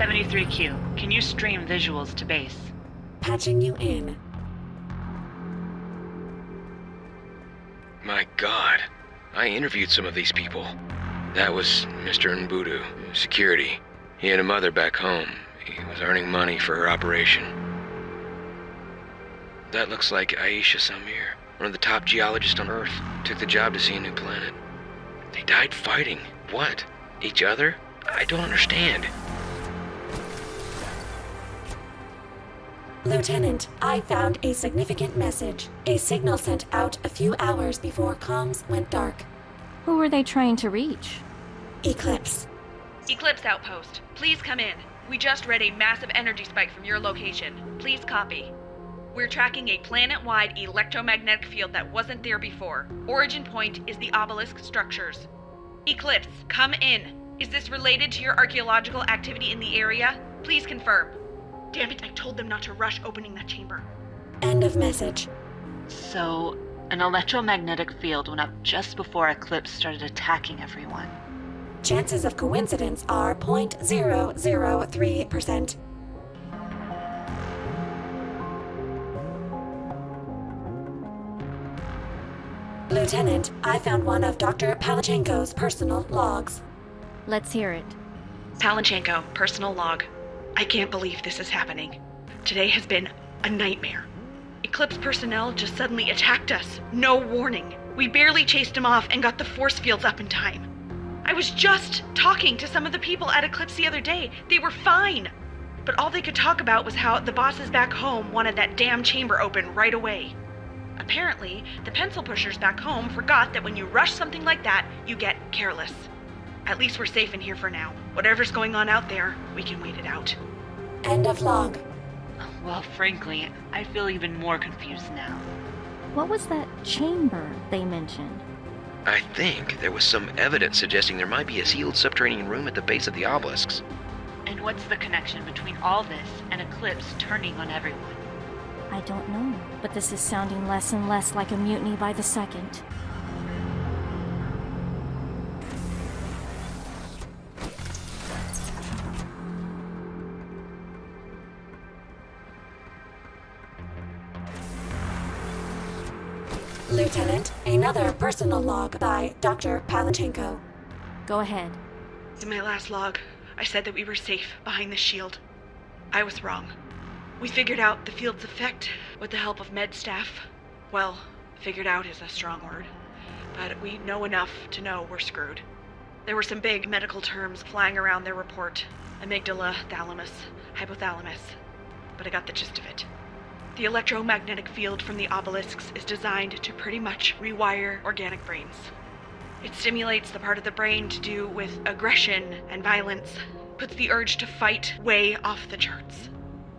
73Q, can you stream visuals to base? Patching you in. My God. I interviewed some of these people. That was Mr. Nbudu, security. He had a mother back home. He was earning money for her operation. That looks like Aisha Samir, one of the top geologists on Earth. Took the job to see a new planet. They died fighting. What? Each other? I don't understand. Lieutenant, I found a significant message. A signal sent out a few hours before comms went dark. Who were they trying to reach? Eclipse. Eclipse Outpost, please come in. We just read a massive energy spike from your location. Please copy. We're tracking a planet-wide electromagnetic field that wasn't there before. Origin point is the obelisk structures. Eclipse, come in. Is this related to your archaeological activity in the area? Please confirm. Damn it, I told them not to rush opening that chamber. End of message. So, an electromagnetic field went up just before Eclipse started attacking everyone. Chances of coincidence are 0.003%. Lieutenant, I found one of Dr. Palachenko's personal logs. Let's hear it. Palachenko, personal log. I can't believe this is happening. Today has been a nightmare. Eclipse personnel just suddenly attacked us. No warning. We barely chased them off and got the force fields up in time. I was just talking to some of the people at Eclipse the other day. They were fine. But all they could talk about was how the bosses back home wanted that damn chamber open right away. Apparently, the pencil pushers back home forgot that when you rush something like that, you get careless. At least we're safe in here for now. Whatever's going on out there, we can wait it out. End of log. Well, frankly, I feel even more confused now. What was that chamber they mentioned? I think there was some evidence suggesting there might be a sealed subterranean room at the base of the obelisks. And what's the connection between all this and Eclipse turning on everyone? I don't know, but this is sounding less and less like a mutiny by the second. Lieutenant, another personal log by Dr. Palachenko. Go ahead. In my last log, I said that we were safe behind the shield. I was wrong. We figured out the field's effect with the help of med staff. Well, figured out is a strong word, but we know enough to know we're screwed. There were some big medical terms flying around their report. Amygdala, thalamus, hypothalamus. But I got the gist of it. The electromagnetic field from the obelisks is designed to pretty much rewire organic brains. It stimulates the part of the brain to do with aggression and violence, puts the urge to fight way off the charts.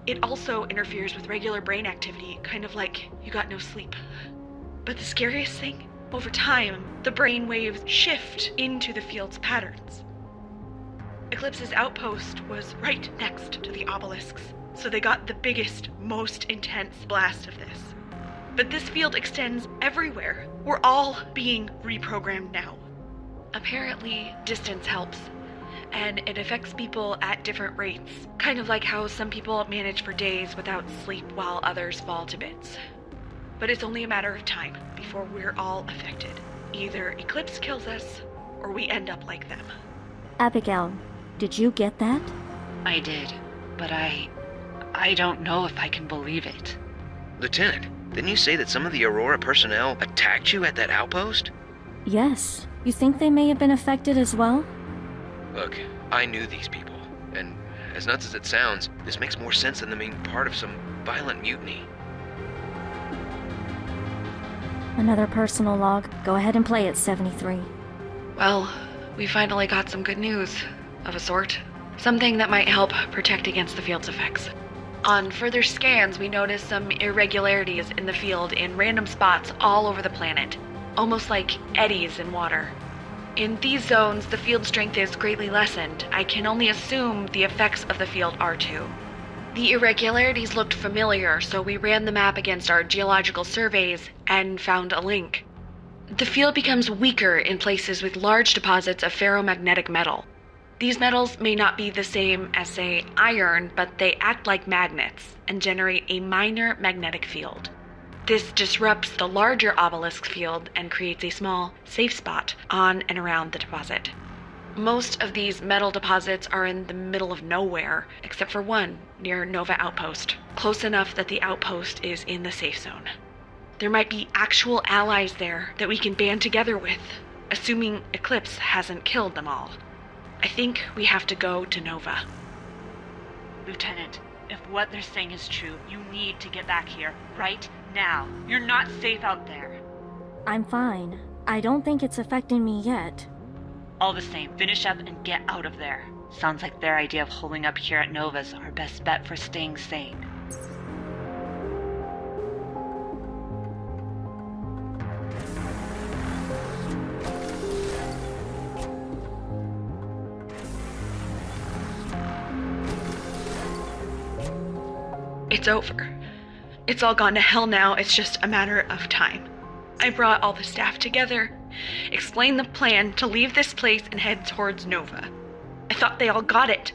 It also interferes with regular brain activity, kind of like you got no sleep. But the scariest thing? Over time, the brain waves shift into the field's patterns. Eclipse's outpost was right next to the obelisks, so they got the biggest, most intense blast of this. But this field extends everywhere. We're all being reprogrammed now. Apparently, distance helps, and it affects people at different rates, kind of like how some people manage for days without sleep while others fall to bits. But it's only a matter of time before we're all affected. Either Eclipse kills us, or we end up like them. Abigail, did you get that? I did, but I don't know if I can believe it. Lieutenant, didn't you say that some of the Aurora personnel attacked you at that outpost? Yes. You think they may have been affected as well? Look, I knew these people, and as nuts as it sounds, this makes more sense than them being part of some violent mutiny. Another personal log. Go ahead and play it, 73. Well, we finally got some good news, of a sort. Something that might help protect against the field's effects. On further scans, we noticed some irregularities in the field in random spots all over the planet, almost like eddies in water. In these zones, the field strength is greatly lessened. I can only assume the effects of the field are too. The irregularities looked familiar, so we ran the map against our geological surveys and found a link. The field becomes weaker in places with large deposits of ferromagnetic metal. These metals may not be the same as, say, iron, but they act like magnets and generate a minor magnetic field. This disrupts the larger obelisk field and creates a small, safe spot on and around the deposit. Most of these metal deposits are in the middle of nowhere, except for one near Nova Outpost, close enough that the outpost is in the safe zone. There might be actual allies there that we can band together with, assuming Eclipse hasn't killed them all. I think we have to go to Nova. Lieutenant, if what they're saying is true, you need to get back here, right now. You're not safe out there. I'm fine. I don't think it's affecting me yet. All the same, finish up and get out of there. Sounds like their idea of holding up here at Nova's our best bet for staying sane. It's over. It's all gone to hell now. It's just a matter of time. I brought all the staff together, explained the plan to leave this place and head towards Nova. I thought they all got it.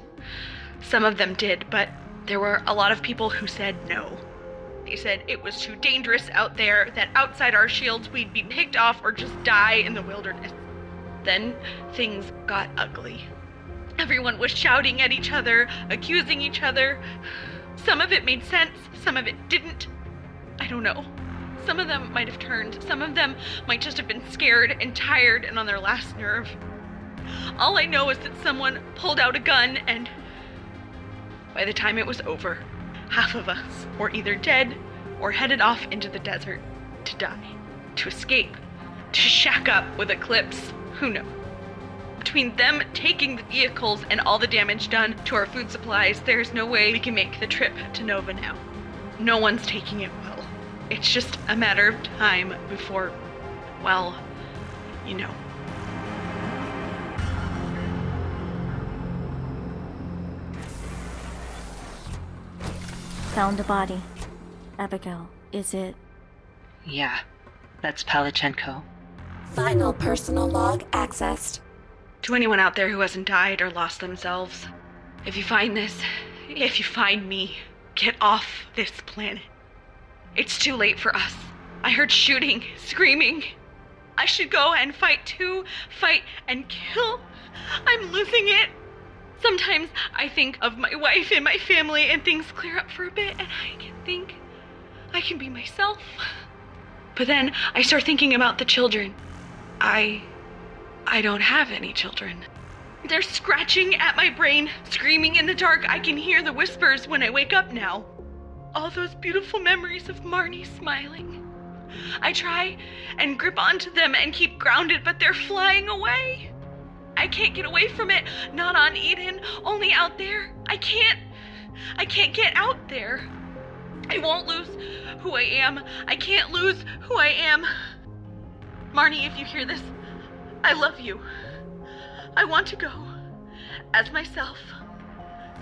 Some of them did, but there were a lot of people who said no. They said it was too dangerous out there, that outside our shields we'd be picked off or just die in the wilderness. Then things got ugly. Everyone was shouting at each other, accusing each other. Some of it made sense, some of it didn't. I don't know. Some of them might have turned. Some of them might just have been scared and tired and on their last nerve. All I know is that someone pulled out a gun and by the time it was over, half of us were either dead or headed off into the desert to die, to escape, to shack up with Eclipse. Who knows? Between them taking the vehicles and all the damage done to our food supplies, there's no way we can make the trip to Nova now. No one's taking it well. It's just a matter of time before, well, you know. Found a body. Abigail, is it? Yeah, that's Palachenko. Final personal log accessed. To anyone out there who hasn't died or lost themselves, if you find this, if you find me, get off this planet. It's too late for us. I heard shooting, screaming. I should go and fight too, fight and kill. I'm losing it. Sometimes I think of my wife and my family and things clear up for a bit and I can think I can be myself. But then I start thinking about the children. I don't have any children. They're scratching at my brain, screaming in the dark. I can hear the whispers when I wake up now. All those beautiful memories of Marnie smiling. I try and grip onto them and keep grounded, but they're flying away. I can't get away from it. Not on Eden, only out there. I can't get out there. I won't lose who I am. I can't lose who I am. Marnie, if you hear this, I love you. I want to go as myself,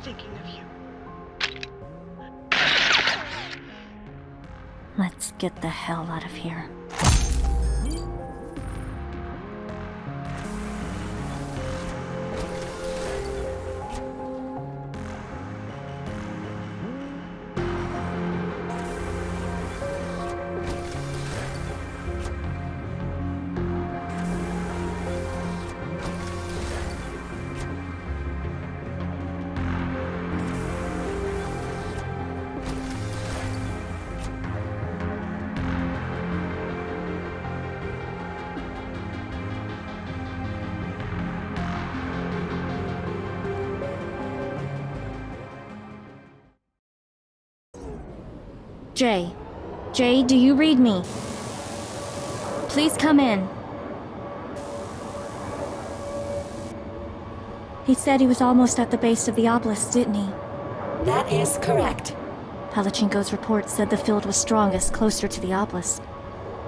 thinking of you. Let's get the hell out of here. Jay, do you read me? Please come in. He said he was almost at the base of the obelisk, didn't he? That is correct. Palachenko's report said the field was strongest closer to the obelisk.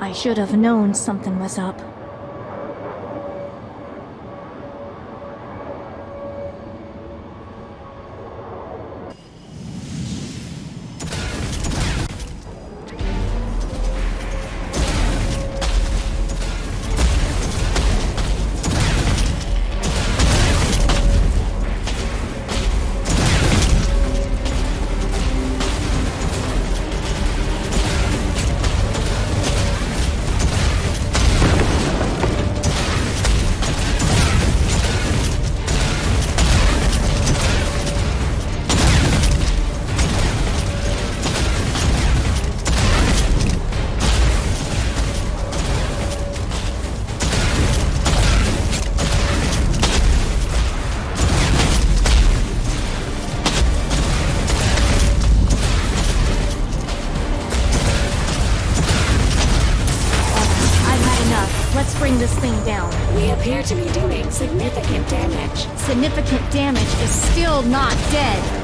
I should have known something was up. thing down. We appear to be doing significant damage. Significant damage is still not dead.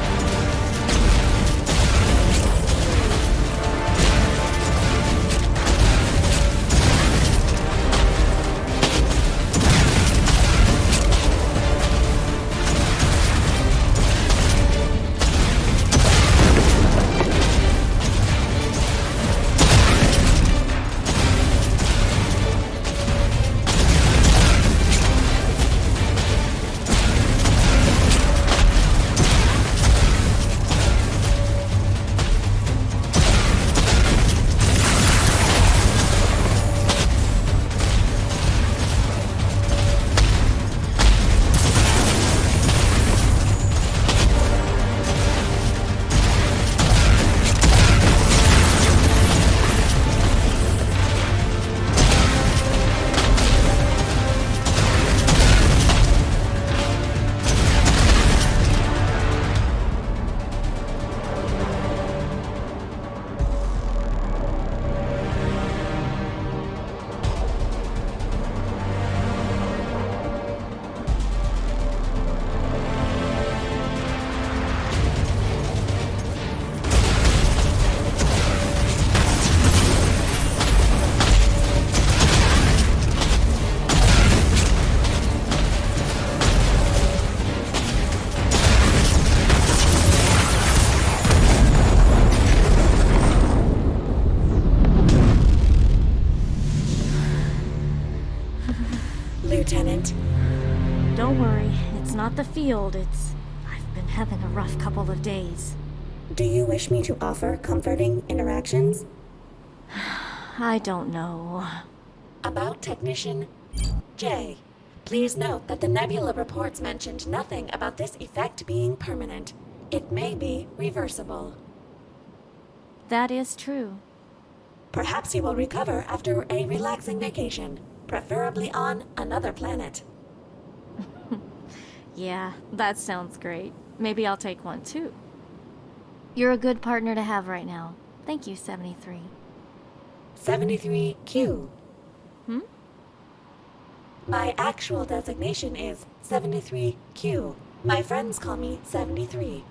Lieutenant. Don't worry, it's not the field, I've been having a rough couple of days. Do you wish me to offer comforting interactions? I don't know. About Technician J. Please note that the nebula reports mentioned nothing about this effect being permanent. It may be reversible. That is true. Perhaps you will recover after a relaxing vacation, preferably on another planet. Yeah, that sounds great. Maybe I'll take one too. You're a good partner to have right now. Thank you, 73. 73Q. Hmm? My actual designation is 73Q. My friends call me 73.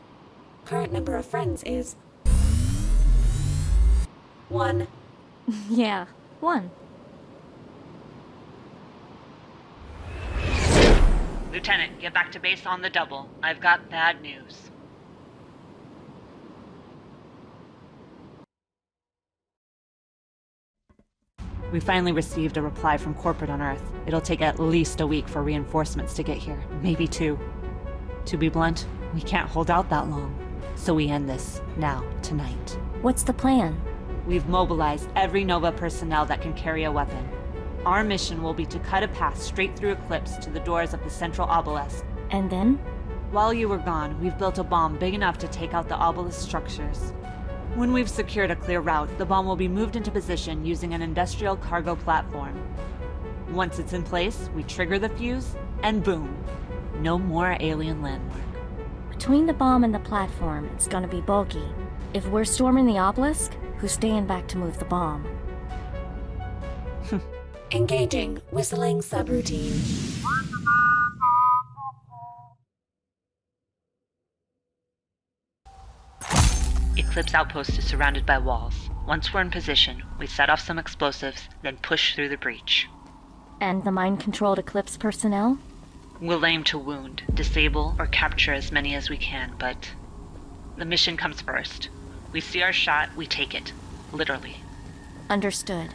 Current number of friends is 1. Yeah, one. Lieutenant, get back to base on the double. I've got bad news. We finally received a reply from corporate on Earth. It'll take at least a week for reinforcements to get here, maybe 2. To be blunt, we can't hold out that long. So we end this, now, tonight. What's the plan? We've mobilized every Nova personnel that can carry a weapon. Our mission will be to cut a path straight through Eclipse to the doors of the central obelisk. And then? While you were gone, we've built a bomb big enough to take out the obelisk structures. When we've secured a clear route, the bomb will be moved into position using an industrial cargo platform. Once it's in place, we trigger the fuse, and boom. No more alien landmark. Between the bomb and the platform, it's gonna be bulky. If we're storming the obelisk, who's staying back to move the bomb? Engaging whistling subroutine. Eclipse Outpost is surrounded by walls. Once we're in position, we set off some explosives, then push through the breach. And the mind-controlled Eclipse personnel? We'll aim to wound, disable, or capture as many as we can, but the mission comes first. We see our shot, we take it. Literally. Understood.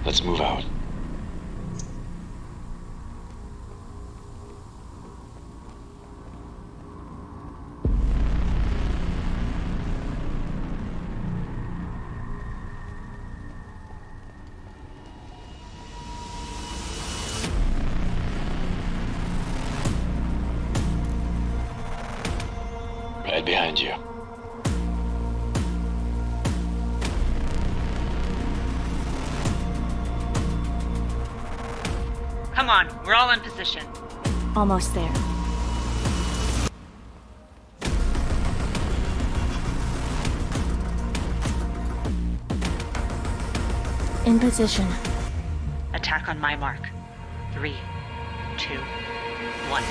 Let's move out. Right behind you. Come on, we're all in position. Almost there. In position. Attack on my mark. 3, 2, 1.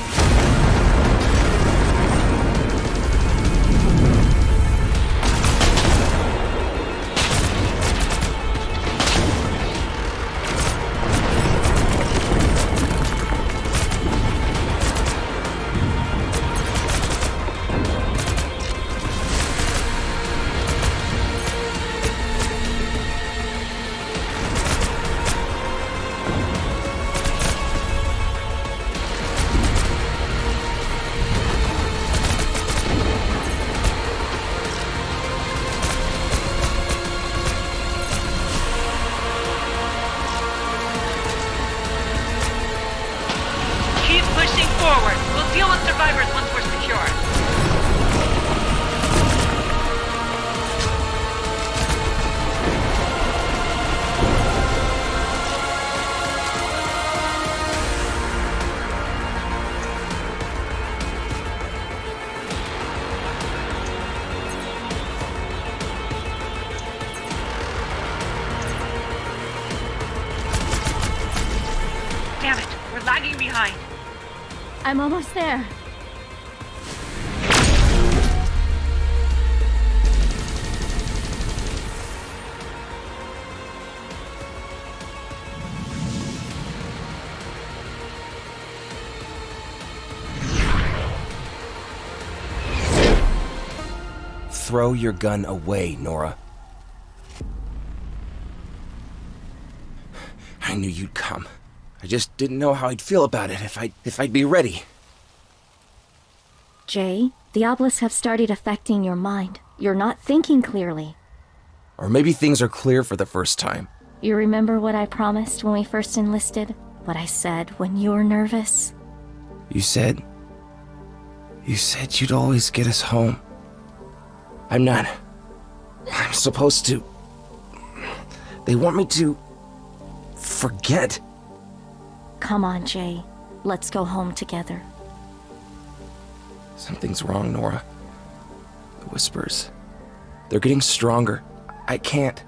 Keep pushing forward. We'll deal with survivors once we're secure. Damn it, we're lagging behind. I'm almost there. Throw your gun away, Nora. I knew you'd come. I just didn't know how I'd feel about it, if I'd be ready. Jay, the obelisks have started affecting your mind. You're not thinking clearly. Or maybe things are clear for the first time. You remember what I promised when we first enlisted? What I said when you were nervous? You said you'd always get us home. I'm supposed to... They want me to... forget. Come on, Jay. Let's go home together. Something's wrong, Nora. The whispers. They're getting stronger. I can't.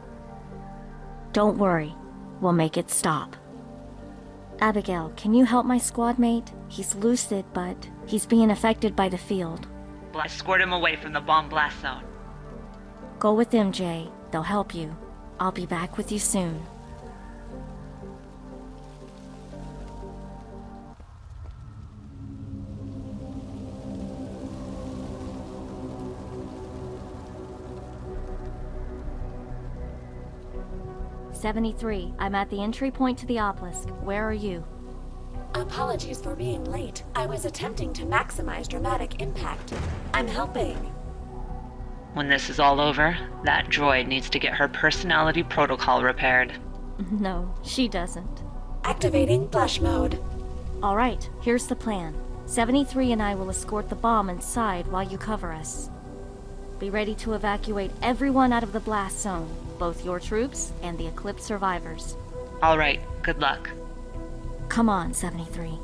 Don't worry. We'll make it stop. Abigail, can you help my squad mate? He's lucid, but he's being affected by the field. We'll escort him away from the bomb blast zone. Go with them, Jay. They'll help you. I'll be back with you soon. "73, I'm at the entry point to the obelisk. Where are you?" Apologies for being late. I was attempting to maximize dramatic impact. I'm helping. When this is all over, that droid needs to get her personality protocol repaired. No, she doesn't. Activating flash mode. All right, here's the plan. 73 and I will escort the bomb inside while you cover us. Be ready to evacuate everyone out of the blast zone, both your troops and the Eclipse survivors. All right, good luck. Come on, 73.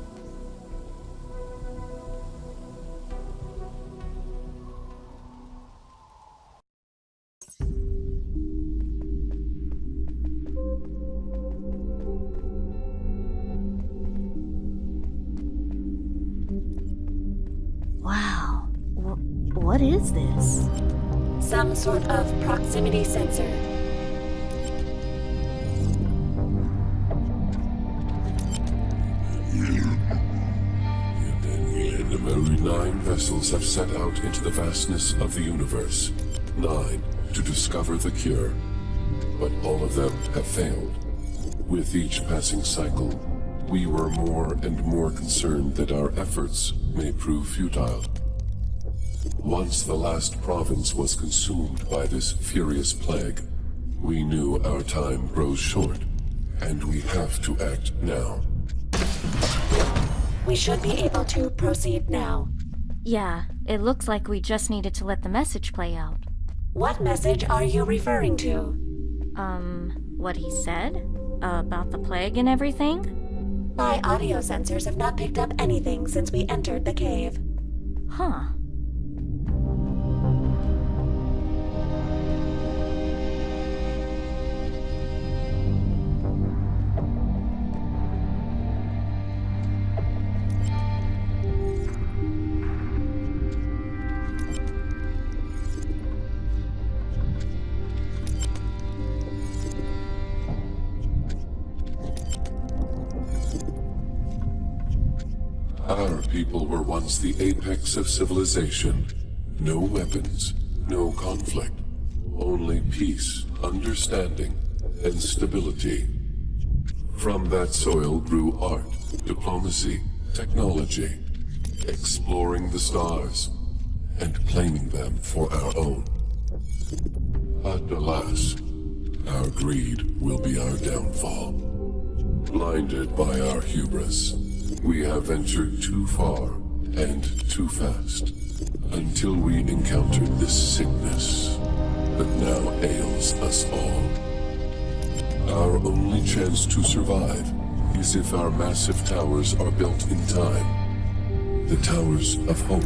Wow. What is this? Some sort of proximity sensor. Only 9 vessels have set out into the vastness of the universe. 9 to discover the cure. But all of them have failed. With each passing cycle, we were more and more concerned that our efforts may prove futile. Once the last province was consumed by this furious plague, we knew our time grows short, and we have to act now. We should be able to proceed now. Yeah, it looks like we just needed to let the message play out. What message are you referring to? What he said? About the plague and everything? My audio sensors have not picked up anything since we entered the cave. Huh. people were once the apex of civilization. No weapons, no conflict. Only peace, understanding, and stability. From that soil grew art, diplomacy, technology, exploring the stars, and claiming them for our own. But alas, our greed will be our downfall. Blinded by our hubris, we have ventured too far and too fast, until we encountered this sickness that now ails us all. Our only chance to survive is if our massive towers are built in time. The Towers of Hope,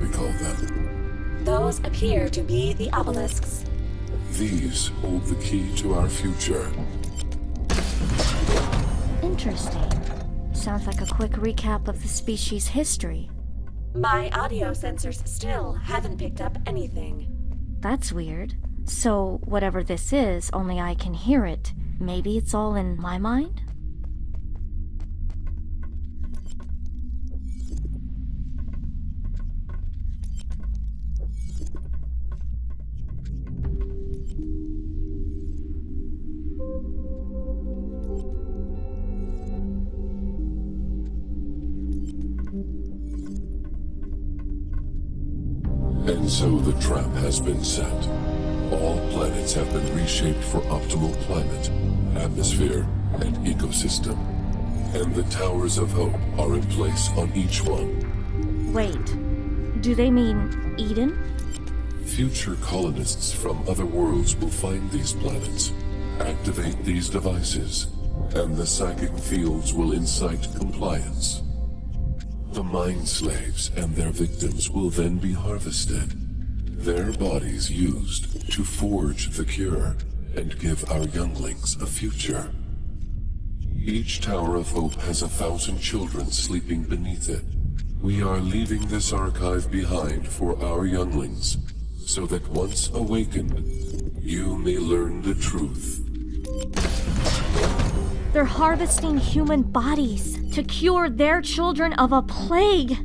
we call them. Those appear to be the obelisks. These hold the key to our future. Interesting. Sounds like a quick recap of the species' history. My audio sensors still haven't picked up anything. That's weird. So, whatever this is, only I can hear it. Maybe it's all in my mind? And so the trap has been set. All planets have been reshaped for optimal climate, atmosphere, and ecosystem. And the Towers of Hope are in place on each one. Wait, do they mean Eden? Future colonists from other worlds will find these planets, activate these devices, and the psychic fields will incite compliance. The mind slaves and their victims will then be harvested, their bodies used to forge the cure and give our younglings a future. Each Tower of Hope has 1,000 children sleeping beneath it. We are leaving this archive behind for our younglings, so that once awakened, you may learn the truth. They're harvesting human bodies to cure their children of a plague.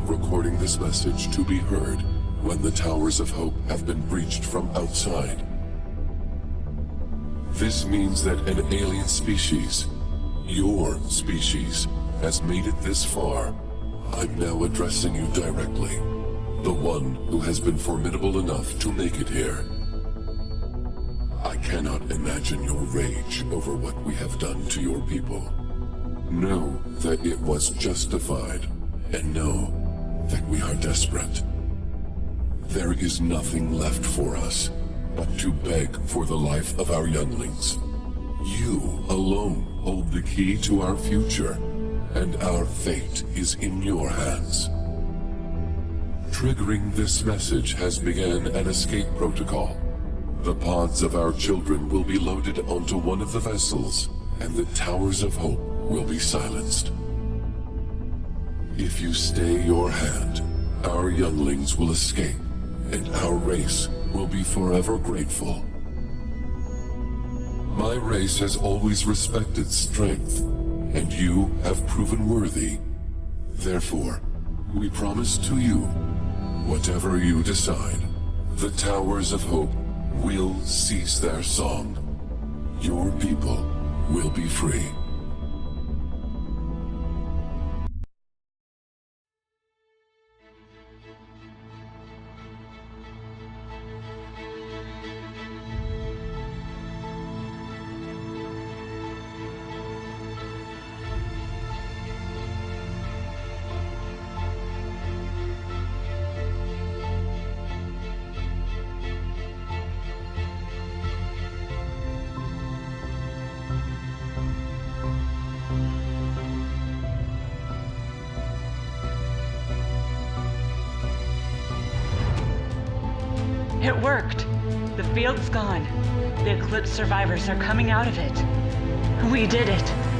Recording this message to be heard when the Towers of Hope have been breached from outside. This means that an alien species, your species, has made it this far. I'm now addressing you directly. The one who has been formidable enough to make it here. I cannot imagine your rage over what we have done to your people. Know that it was justified, and know that we are desperate. There is nothing left for us but to beg for the life of our younglings. You alone hold the key to our future, and our fate is in your hands. Triggering this message has begun an escape protocol. The pods of our children will be loaded onto one of the vessels, and the Towers of Hope will be silenced. If you stay your hand, our younglings will escape, and our race will be forever grateful. My race has always respected strength, and you have proven worthy. Therefore, we promise to you Whatever you decide, the Towers of Hope will cease their song. Your people will be free. It worked. The field's gone. The Eclipse survivors are coming out of it. We did it.